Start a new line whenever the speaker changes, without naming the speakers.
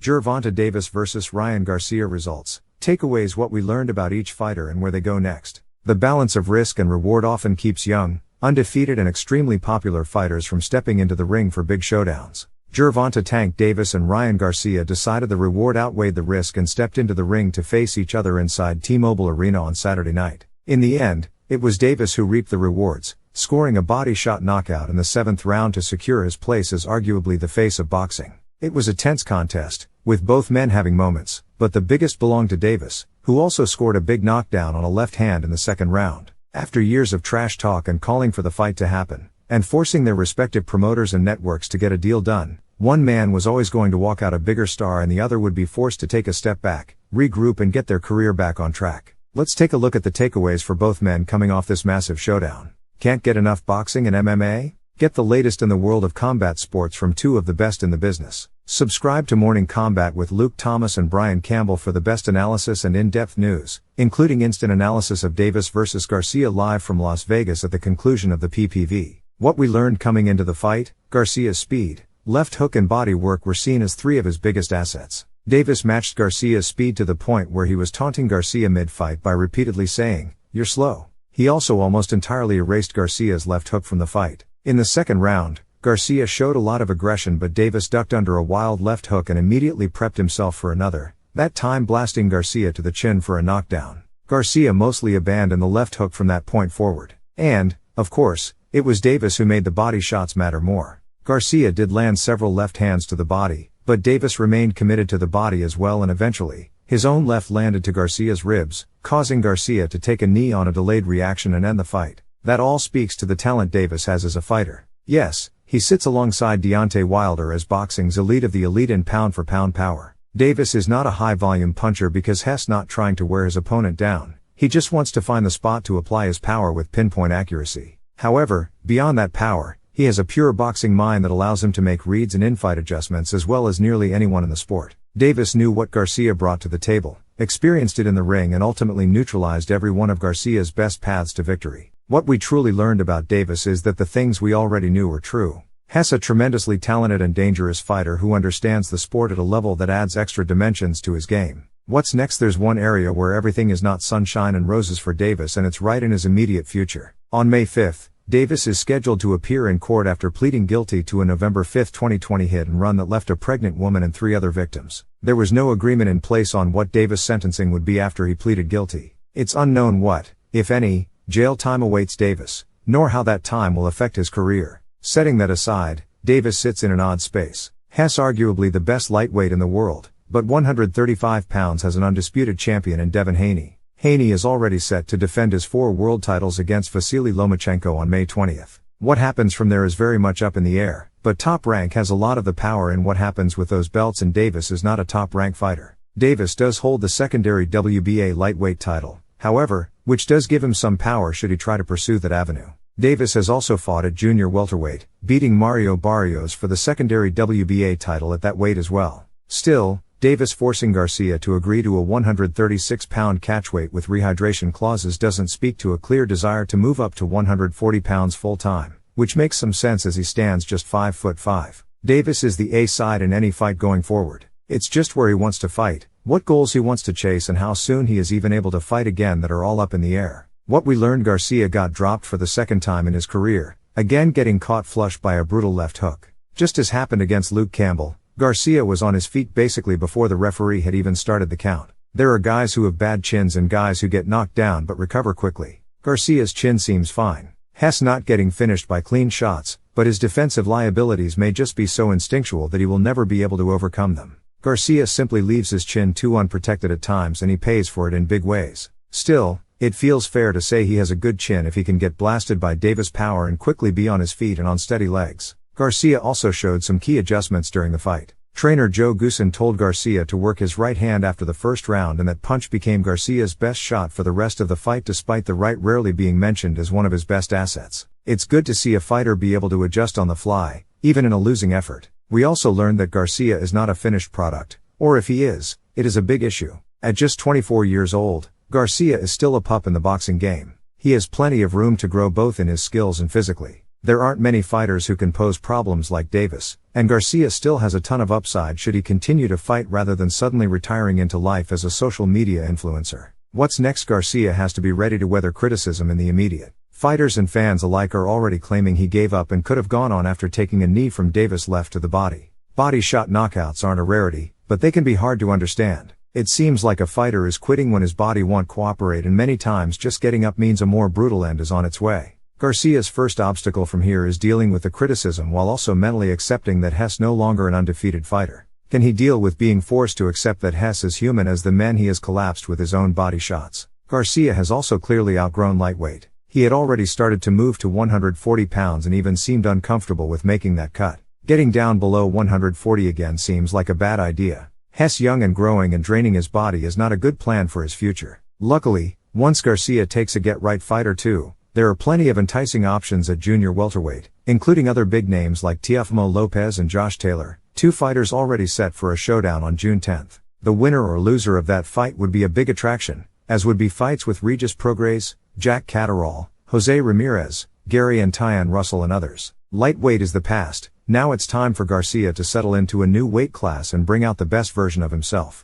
Gervonta Davis vs Ryan Garcia results. Takeaways: what we learned about each fighter and where they go next. The balance of risk and reward often keeps young, undefeated and extremely popular fighters from stepping into the ring for big showdowns. Gervonta "Tank" Davis and Ryan Garcia decided the reward outweighed the risk and stepped into the ring to face each other inside T-Mobile Arena on Saturday night. In the end, it was Davis who reaped the rewards, scoring a body shot knockout in the 7th round to secure his place as arguably the face of boxing. It was a tense contest, with both men having moments, but the biggest belonged to Davis, who also scored a big knockdown on a left hand in the 2nd round. After years of trash talk and calling for the fight to happen, and forcing their respective promoters and networks to get a deal done, one man was always going to walk out a bigger star and the other would be forced to take a step back, regroup and get their career back on track. Let's take a look at the takeaways for both men coming off this massive showdown. Can't get enough boxing and MMA? Get the latest in the world of combat sports from two of the best in the business. Subscribe to Morning Combat with Luke Thomas and Brian Campbell for the best analysis and in-depth news, including instant analysis of Davis vs Garcia live from Las Vegas at the conclusion of the PPV. What we learned coming into the fight: Garcia's speed, left hook and body work were seen as three of his biggest assets. Davis matched Garcia's speed to the point where he was taunting Garcia mid-fight by repeatedly saying, "You're slow." He also almost entirely erased Garcia's left hook from the fight. In the 2nd round, Garcia showed a lot of aggression but Davis ducked under a wild left hook and immediately prepped himself for another, that time blasting Garcia to the chin for a knockdown. Garcia mostly abandoned the left hook from that point forward. And, of course, it was Davis who made the body shots matter more. Garcia did land several left hands to the body, but Davis remained committed to the body as well and eventually, his own left landed to Garcia's ribs, causing Garcia to take a knee on a delayed reaction and end the fight. That all speaks to the talent Davis has as a fighter. Yes, he sits alongside Deontay Wilder as boxing's elite of the elite in pound-for-pound power. Davis is not a high-volume puncher because he's not trying to wear his opponent down. He just wants to find the spot to apply his power with pinpoint accuracy. However, beyond that power, he has a pure boxing mind that allows him to make reads and in-fight adjustments as well as nearly anyone in the sport. Davis knew what Garcia brought to the table, experienced it in the ring and ultimately neutralized every one of Garcia's best paths to victory. What we truly learned about Davis is that the things we already knew were true. He's a tremendously talented and dangerous fighter who understands the sport at a level that adds extra dimensions to his game. What's next? There's one area where everything is not sunshine and roses for Davis and it's right in his immediate future. On May 5th, Davis is scheduled to appear in court after pleading guilty to a November 5, 2020 hit and run that left a pregnant woman and 3 other victims. There was no agreement in place on what Davis' sentencing would be after he pleaded guilty. It's unknown what, if any, jail time awaits Davis, nor how that time will affect his career. Setting that aside, Davis sits in an odd space. He's arguably the best lightweight in the world, but 135 pounds has an undisputed champion in Devin Haney. Haney is already set to defend his 4 world titles against Vasily Lomachenko on May 20th. What happens from there is very much up in the air, but Top Rank has a lot of the power in what happens with those belts and Davis is not a Top Rank fighter. Davis does hold the secondary WBA lightweight title, however, which does give him some power should he try to pursue that avenue. Davis has also fought at junior welterweight, beating Mario Barrios for the secondary WBA title at that weight as well. Still, Davis forcing Garcia to agree to a 136-pound catchweight with rehydration clauses doesn't speak to a clear desire to move up to 140 pounds full-time, which makes some sense as he stands just 5'5". Davis is the A-side in any fight going forward. It's just where he wants to fight, what goals he wants to chase and how soon he is even able to fight again that are all up in the air. What we learned: Garcia got dropped for the 2nd time in his career, again getting caught flush by a brutal left hook. Just as happened against Luke Campbell, Garcia was on his feet basically before the referee had even started the count. There are guys who have bad chins and guys who get knocked down but recover quickly. Garcia's chin seems fine. He's not getting finished by clean shots, but his defensive liabilities may just be so instinctual that he will never be able to overcome them. Garcia simply leaves his chin too unprotected at times and he pays for it in big ways. Still, it feels fair to say he has a good chin if he can get blasted by Davis' power and quickly be on his feet and on steady legs. Garcia also showed some key adjustments during the fight. Trainer Joe Goosen told Garcia to work his right hand after the 1st round and that punch became Garcia's best shot for the rest of the fight despite the right rarely being mentioned as one of his best assets. It's good to see a fighter be able to adjust on the fly, even in a losing effort. We also learned that Garcia is not a finished product, or if he is, it is a big issue. At just 24 years old, Garcia is still a pup in the boxing game. He has plenty of room to grow both in his skills and physically. There aren't many fighters who can pose problems like Davis, and Garcia still has a ton of upside should he continue to fight rather than suddenly retiring into life as a social media influencer. What's next? Garcia has to be ready to weather criticism in the immediate. Fighters and fans alike are already claiming he gave up and could have gone on after taking a knee from Davis left to the body. Body shot knockouts aren't a rarity, but they can be hard to understand. It seems like a fighter is quitting when his body won't cooperate, and many times just getting up means a more brutal end is on its way. Garcia's first obstacle from here is dealing with the criticism while also mentally accepting that Hess no longer an undefeated fighter. Can he deal with being forced to accept that Hess is human as the men he has collapsed with his own body shots? Garcia has also clearly outgrown lightweight. He had already started to move to 140 pounds and even seemed uncomfortable with making that cut. Getting down below 140 again seems like a bad idea. Hess, young and growing and draining his body, is not a good plan for his future. Luckily, once Garcia takes a get-right fight or two, there are plenty of enticing options at junior welterweight, including other big names like Teofimo Lopez and Josh Taylor, two fighters already set for a showdown on June 10th. The winner or loser of that fight would be a big attraction, as would be fights with Regis Prograis, Jack Catterall, Jose Ramirez, Gary and Tyan Russell and others. Lightweight is the past. Now it's time for Garcia to settle into a new weight class and bring out the best version of himself.